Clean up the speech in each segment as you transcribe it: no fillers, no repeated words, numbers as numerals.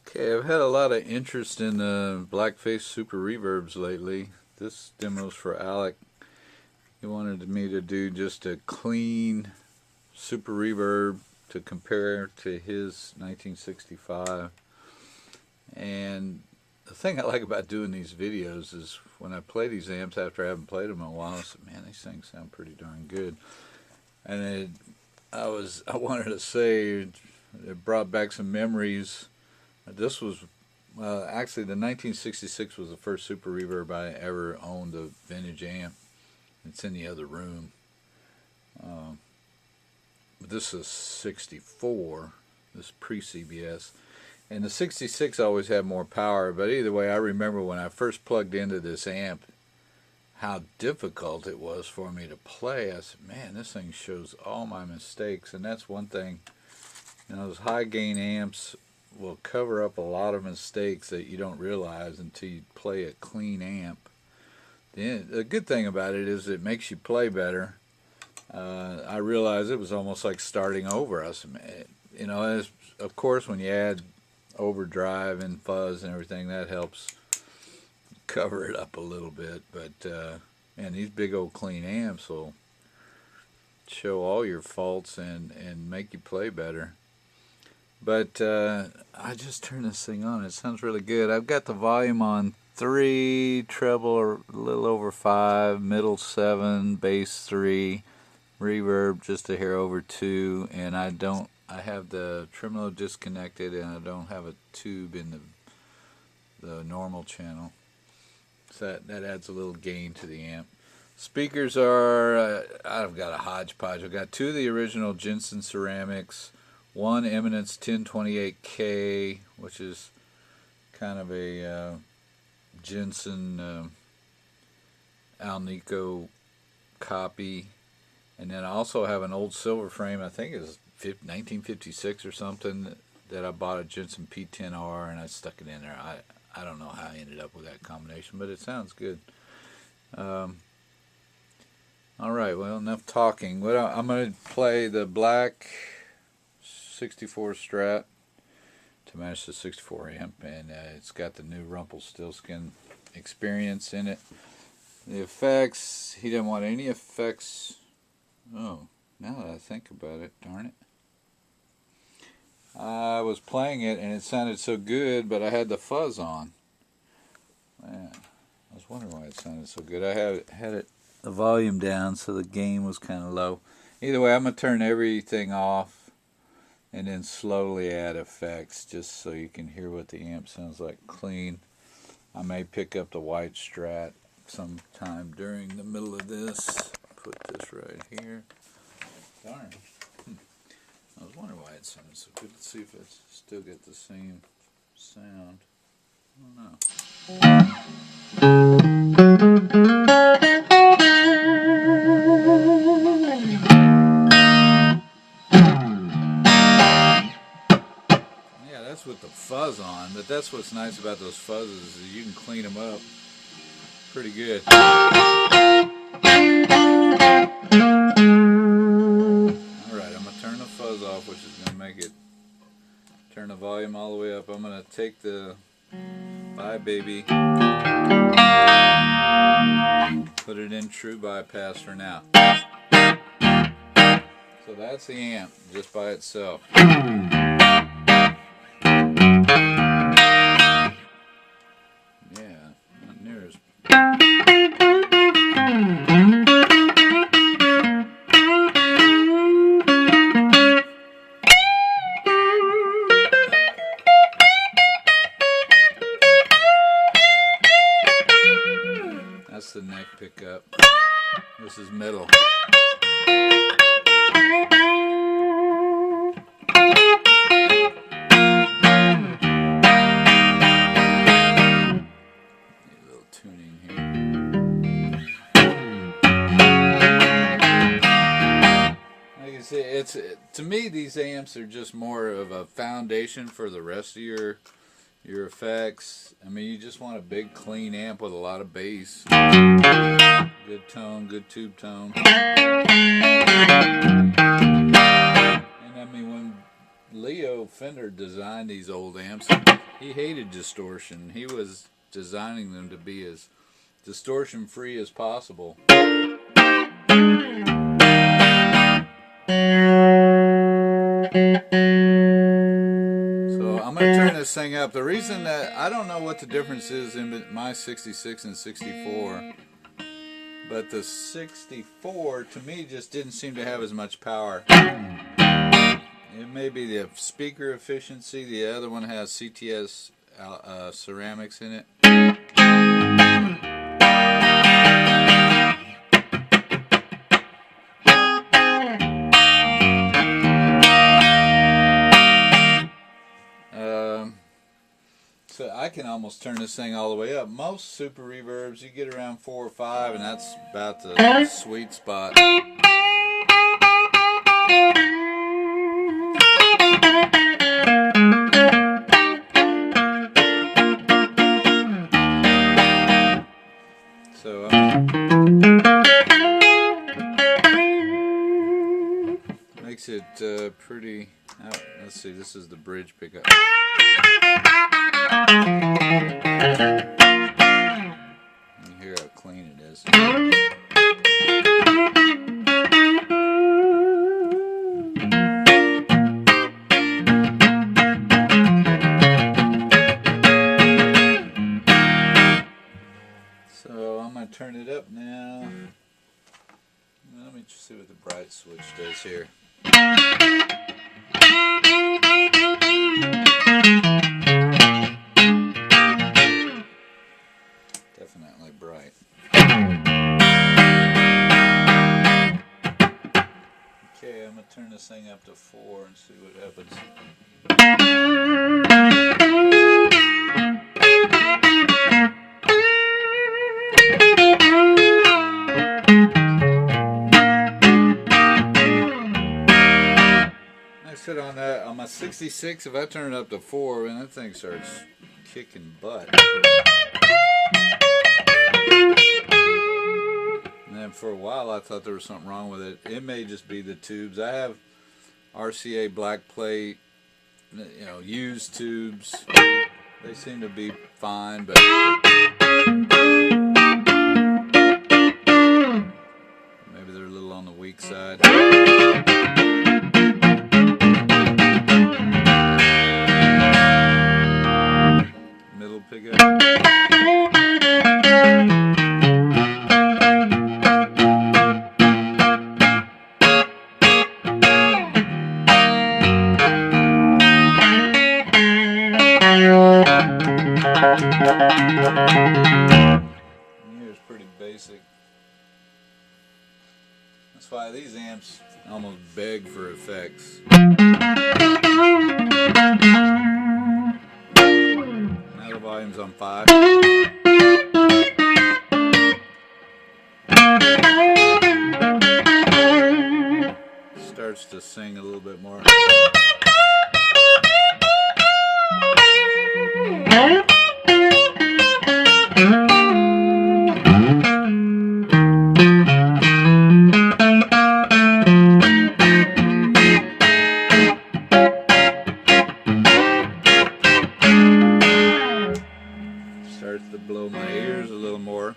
Okay, I've had a lot of interest in blackface super reverbs lately. This demo's for Alec. He wanted me to do just a clean super reverb to compare to his 1965. And the thing I like about doing these videos is when I play these amps after I haven't played them in a while, I said, man, these things sound pretty darn good. And I wanted to say it brought back some memories. This was, actually the 1966 was the first Super Reverb I ever owned, a vintage amp. It's in the other room. But this is 64, this pre-CBS. And the 66 always had more power, but either way, I remember when I first plugged into this amp, how difficult it was for me to play. I said, man, this thing shows all my mistakes. And that's one thing, those high gain amps will cover up a lot of mistakes that you don't realize until you play a clean amp. The good thing about it is it makes you play better. I realized it was almost like starting over. I said, of course, when you add overdrive and fuzz and everything, that helps cover it up a little bit. But and these big old clean amps will show all your faults and make you play better. But I just turned this thing on. It sounds really good. I've got the volume on 3, treble a little over 5, middle 7, bass 3, reverb just a hair over 2, and I have the tremolo disconnected, and I don't have a tube in the normal channel. So that adds a little gain to the amp. Speakers are, I've got a hodgepodge. I've got 2 of the original Jensen ceramics, one Eminence 1028K, which is kind of a Jensen Alnico copy, and then I also have an old silver frame, I think it's 1956 or something, that I bought a Jensen P10R, and I stuck it in there. I don't know how I ended up with that combination, but it sounds good. Alright, well, enough talking. I'm going to play the black 64 Strat to match the 64 amp, and it's got the new Rumpelstiltskin experience in it. The effects, he didn't want any effects. Oh, now that I think about it, darn it. I was playing it and it sounded so good, but I had the fuzz on. Man, I was wondering why it sounded so good. I had the volume down, so the gain was kind of low. Either way, I'm going to turn everything off and then slowly add effects just so you can hear what the amp sounds like clean. I may pick up the white Strat sometime during the middle of this. Put this right here. Darn. I was wondering why it sounded so good. Let's see if I still get the same sound. I don't know. Yeah, that's with the fuzz on, but that's what's nice about those fuzzes is you can clean them up pretty good. Which is going to make it turn the volume all the way up. I'm going to take the Baby, put it in true bypass for now. So that's the amp just by itself. Yeah, not near as the neck pickup. This is middle. Need a little tuning here. Like I say, to me these amps are just more of a foundation for the rest of your effects. I mean, you just want a big clean amp with a lot of bass. Good tone, good tube tone. And I mean, Leo Fender designed these old amps. He hated distortion. He was designing them to be as distortion free as possible. So I'm going to turn this thing up. The reason that I don't know what the difference is in my 66 and 64, but the 64 to me just didn't seem to have as much power. It may be the speaker efficiency. The other one has CTS ceramics in it. So I can almost turn this thing all the way up. Most Super Reverbs, you get around 4 or 5, and that's about the sweet spot. So makes it pretty. Let's see. This is the bridge pickup. You hear how clean it is. So I'm going to turn it up now. Let me just see what the bright switch does here. Definitely bright. Okay, I'm going to turn this thing up to 4 and see what happens. I said on my 66, if I turn it up to 4, and that thing starts kicking butt. And then for a while I thought there was something wrong with it. It may just be the tubes. I have RCA black plate, used tubes. They seem to be fine, but maybe they're a little on the weak side. Middle pickup. Here's pretty basic. That's why these amps almost beg for effects. Now the volume's on 5. Starts to sing a little bit more. Starts to blow my ears a little more.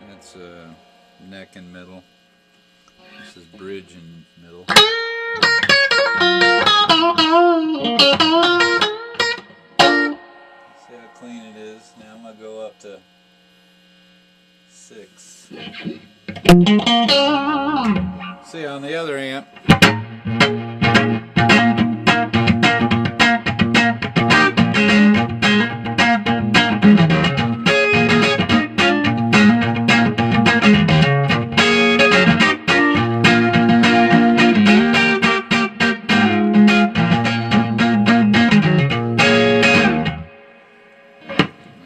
That's neck and middle. This is bridge and middle. See how clean it is. Now I'm going to go up to 6. See on the other amp.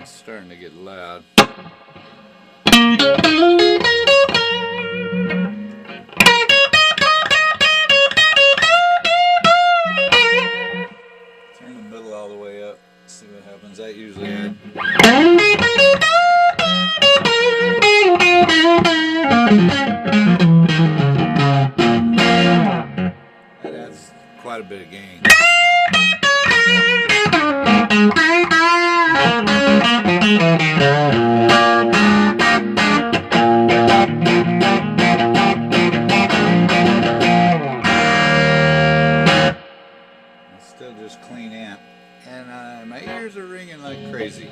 It's starting to get loud. sevens. That usually it. That adds quite a bit of gain. Still just clean amp, and my ears are ringing like crazy.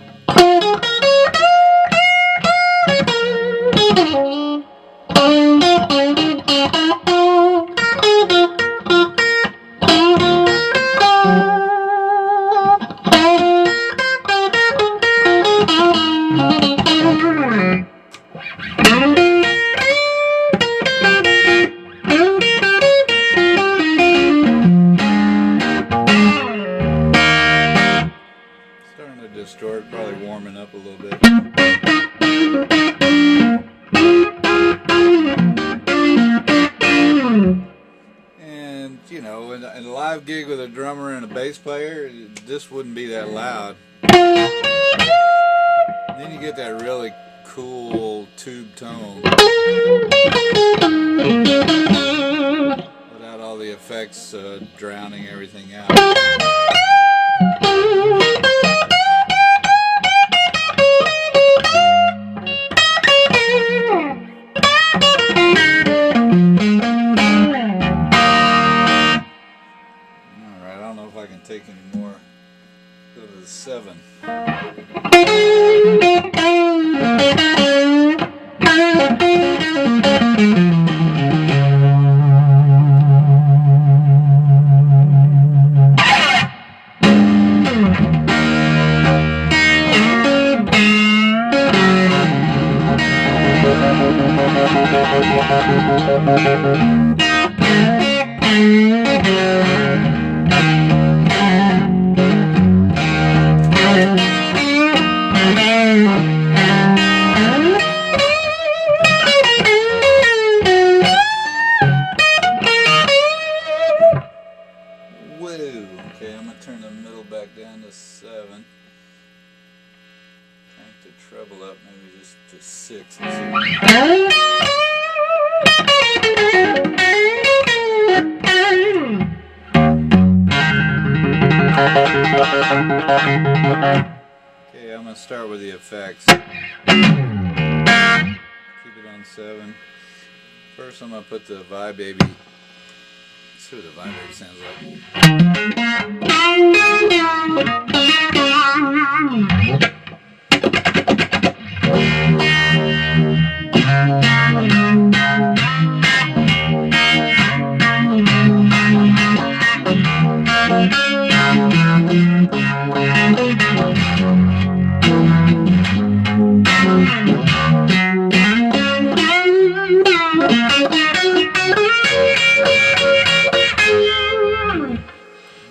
Starting to distort, probably warming up a little bit. And, you know, in a live gig with a drummer and a bass player, this wouldn't be that loud. And then you get that really cool tube tone without all the effects drowning everything out. Alright, I don't know if I can take any more. Go to the 7. Okay, I'm going to turn the middle back down to 7. Crank the treble up, maybe just to 6. Okay, I'm going to start with the effects. Keep it on 7. First I'm going to put the Vibe Baby. Let's see what the Vibe Baby sounds like.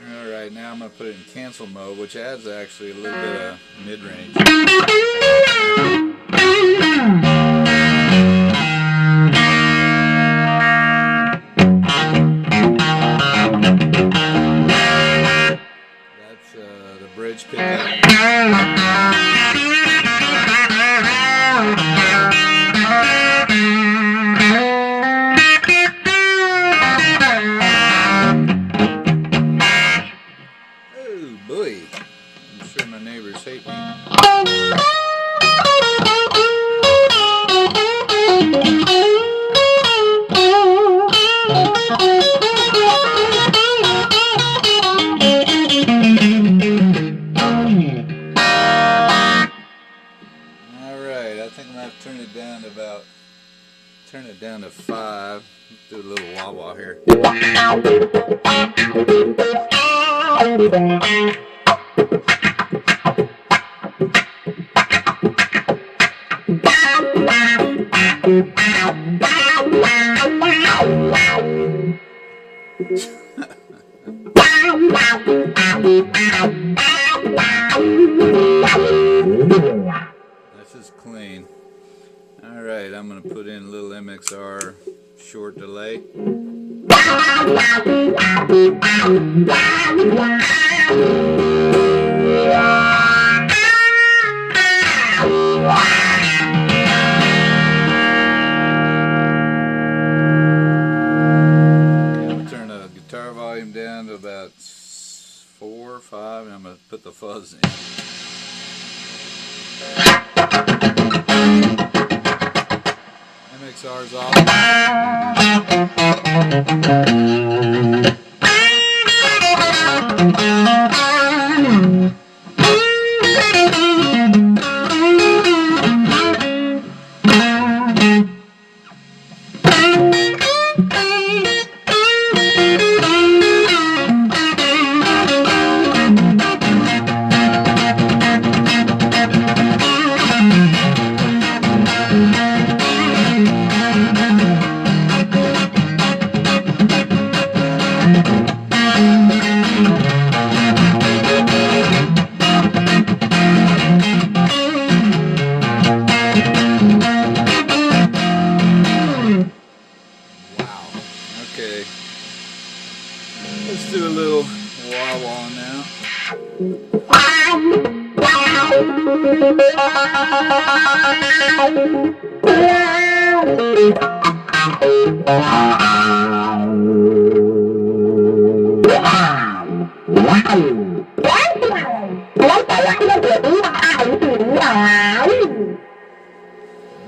Alright, now I'm going to put it in cancel mode, which adds actually a little bit of mid-range. That's the bridge pickup. Boy, I'm sure my neighbors hate me. Alright, I think I'm going to have to turn it down to 5. Let's do a little wah-wah here. This is clean. Alright, I'm going to put in a little MXR short delay. about 4 or 5, and I'm going to put the fuzz in. MXR's off. Okay, let's do a little wah-wah now.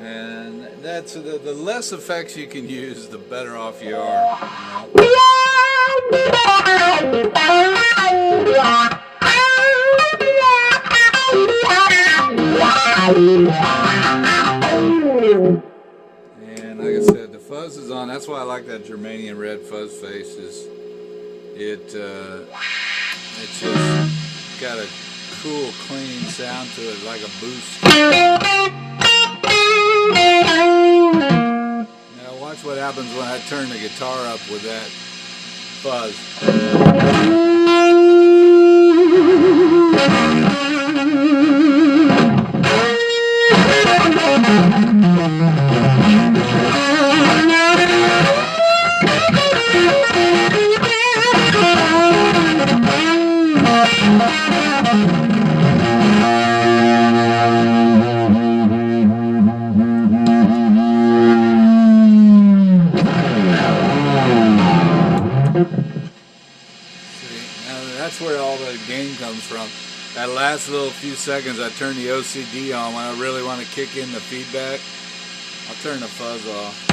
And that's the less effects you can use, the better off you are. And like I said, the fuzz is on. That's why I like that Germanium red fuzz face. It's just got a cool, clean sound to it, like a boost. Now watch what happens when I turn the guitar up with that fuzz. That's where all the gain comes from. That last little few seconds I turn the OCD on when I really want to kick in the feedback. I'll turn the fuzz off.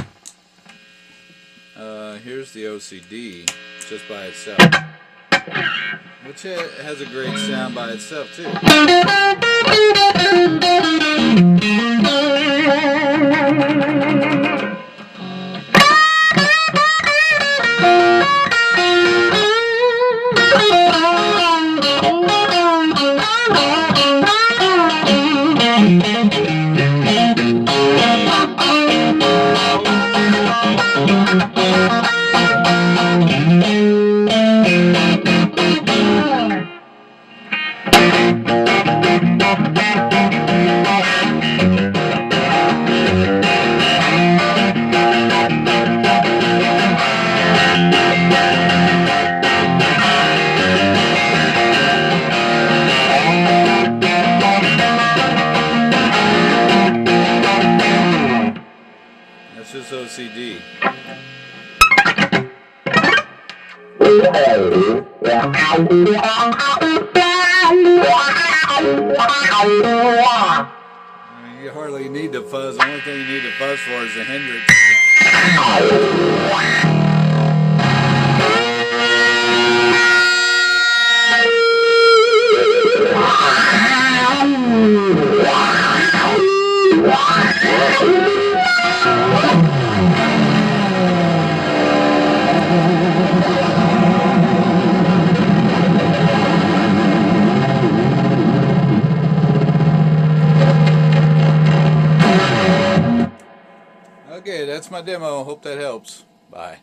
Here's the OCD just by itself, which has a great sound by itself too. That's just OCD. I mean, you hardly need the fuzz. The only thing you need the fuzz for is the Hendrix. Okay, that's my demo. Hope that helps. Bye.